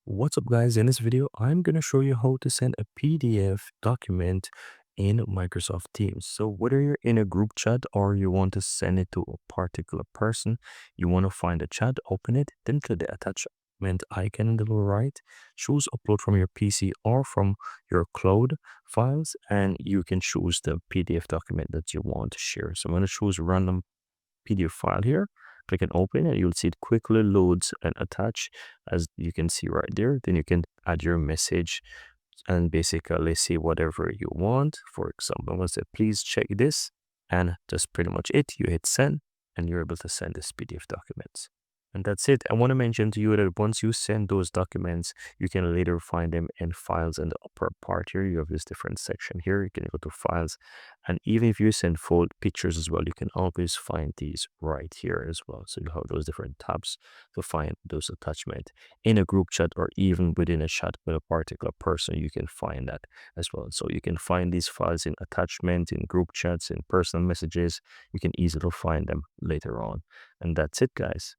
What's up guys, in this video I'm going to show you how to send a PDF document in Microsoft Teams. So whether you're in a group chat or you want to send it to a particular person, you want to find a chat, open it, then click the attachment icon in the lower right, choose upload from your PC or from your cloud files, and you can choose the PDF document that you want to share. So I'm going to choose random PDF file here. Click and open and you'll see it quickly loads and attach, as you can see right there. Then you can add your message and basically say whatever you want. For example, I'm going to say, please check this, and that's pretty much it. You hit send and you're able to send this PDF documents. And that's it. I want to mention to you that once you send those documents, you can later find them in files in the upper part here. You have this different section here. You can go to files. And even if you send full pictures as well, you can always find these right here as well. So you have those different tabs to find those attachments in a group chat, or even within a chat with a particular person, you can find that as well. So you can find these files in attachment, in group chats, in personal messages. You can easily find them later on. And that's it, guys.